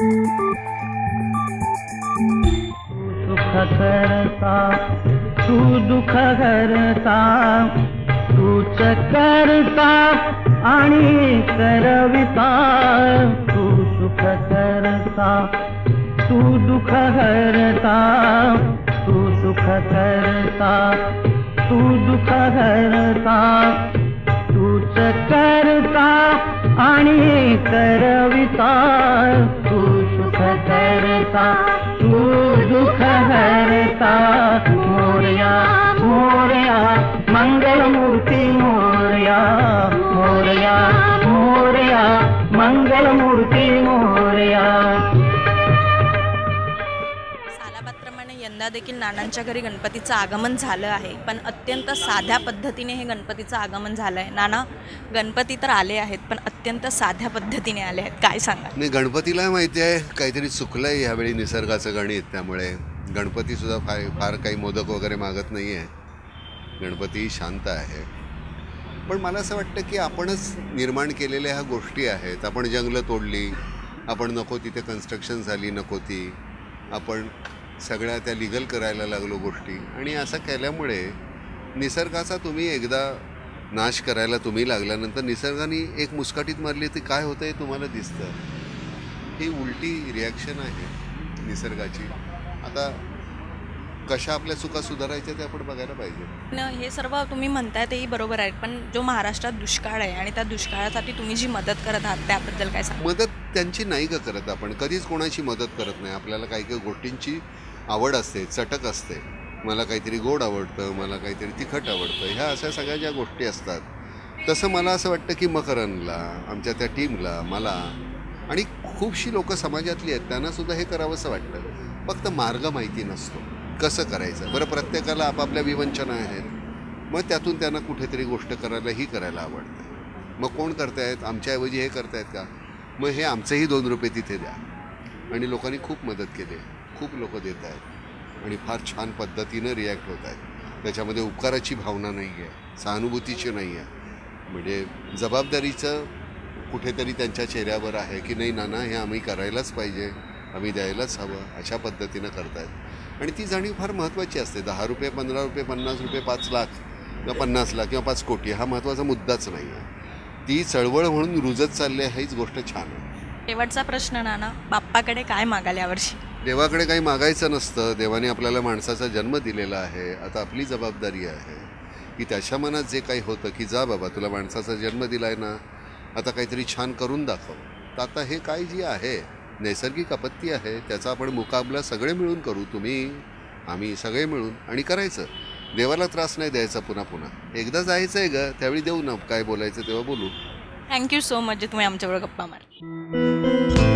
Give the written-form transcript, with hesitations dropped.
सुख करता तू दुःख करता तूच करता आणि करविता तू सुख करता तू दुःख करता तू सुख करता तू दुःख करता तूच करता आणि करविता तू सुख करता तू दुःख हरता मोरया मोरया मंगलमूर्ती मोरया मोरया मोरया मंगलमूर्ती मोरया. सालाबादप्रमाणे यंदा देखील नानांच्या घरी गणपतीचं आगमन झालं आहे, पण अत्यंत साध्या पद्धतीने हे गणपतीचं आगमन झालं आहे. नाना, गणपती तर आले आहेत पण अत्यंत साध्या पद्धतीने आले आहेत, काय सांगा? नाही, गणपतीला माहिती आहे काहीतरी चुकलं आहे ह्यावेळी निसर्गाचं गणित, त्यामुळे गणपतीसुद्धा फार काही मोदक वगैरे मागत नाही आहे. गणपती शांत आहे. पण मला असं वाटतं की आपणच निर्माण केलेल्या ह्या गोष्टी आहेत. आपण जंगलं तोडली, आपण नको तिथे कन्स्ट्रक्शन झाली नको ती, आपण सगळ्या त्या लिगल करायला लागलो गोष्टी, आणि असं केल्यामुळे निसर्गाचा तुम्ही एकदा नाश करायला तुम्ही लागल्यानंतर निसर्गाने एक मुस्काटीत मारली तर काय होतं हे तुम्हाला दिसतं. ही उलटी रिॲक्शन आहे निसर्गाची. आता कशा आपल्या चुका सुधारायच्या ते आपण बघायला पाहिजे. हे सर्व तुम्ही म्हणताय तेही बरोबर आहे, पण जो महाराष्ट्रात दुष्काळ आहे आणि त्या दुष्काळासाठी तुम्ही जी मदत करत आहात त्याबद्दल काय सांगा? मदत त्यांची नाही का करत आपण, कधीच कोणाची मदत करत नाही. आपल्याला काही काही गोष्टींची आवड असते, चटक असते. मला काहीतरी गोड आवडतं, मला काहीतरी तिखट आवडतं, ह्या अशा सगळ्या ज्या गोष्टी असतात. तसं मला असं वाटतं की मकरनला, आमच्या त्या टीमला, मला आणि खूपशी लोकं समाजातली आहेत त्यांनासुद्धा हे करावंसं वाटतं. फक्त मार्ग माहिती नसतो कसं करायचं. बरं, प्रत्येकाला आपापल्या विवंचना आहेत, मग त्यातून त्यांना कुठेतरी गोष्ट करायला आवडतं. मग कोण करतायत, आमच्याऐवजी हे करतायत का, मग हे आमचेही 2 रुपये तिथे द्या. आणि लोकांनी खूप मदत केली, खूप लोक देत आहेत आणि फार छान पद्धतीनं रिॲक्ट होत आहेत. त्याच्यामध्ये उपकाराची भावना नाही आहे, सहानुभूतीची नाही आहे, म्हणजे जबाबदारीचं कुठेतरी त्यांच्या चेहऱ्यावर आहे की नाही नाना हे आम्ही करायलाच पाहिजे, आम्ही द्यायलाच हवं, अशा पद्धतीनं करतायत. आणि ती जाणीव फार महत्त्वाची असते. 10 रुपये, 15 रुपये, 50 रुपये, 5 लाख किंवा 50 लाख किंवा 5 कोटी हा महत्त्वाचा मुद्दाच नाही आहे. ती चळवळ म्हणून रुजत चालली आहे, हीच गोष्ट छान आहे. शेवटचा प्रश्न नाना, बाप्पाकडे काय मागाल यावर्षी? देवाकडे काही मागायचं नसतं. देवाने आपल्याला माणसाचा जन्म दिलेला आहे. आता आपली जबाबदारी आहे की त्याच्या मनात जे काही होतं की जा बाबा तुला माणसाचा जन्म दिला आहे ना, आता काहीतरी छान करून दाखव. तर आता हे काय जी आहे नैसर्गिक आपत्ती आहे त्याचा आपण मुकाबला सगळे मिळून करू, तुम्ही आम्ही सगळे मिळून, आणि करायचं. देवाला त्रास नाही द्यायचा पुन्हा पुन्हा. एकदा जायचं आहे ग, त्यावेळी देऊ ना, काय बोलायचं तेव्हा बोलू. थँक्यू सो मच जे तुम्ही आमच्याबरोबर गप्पा मारल्या.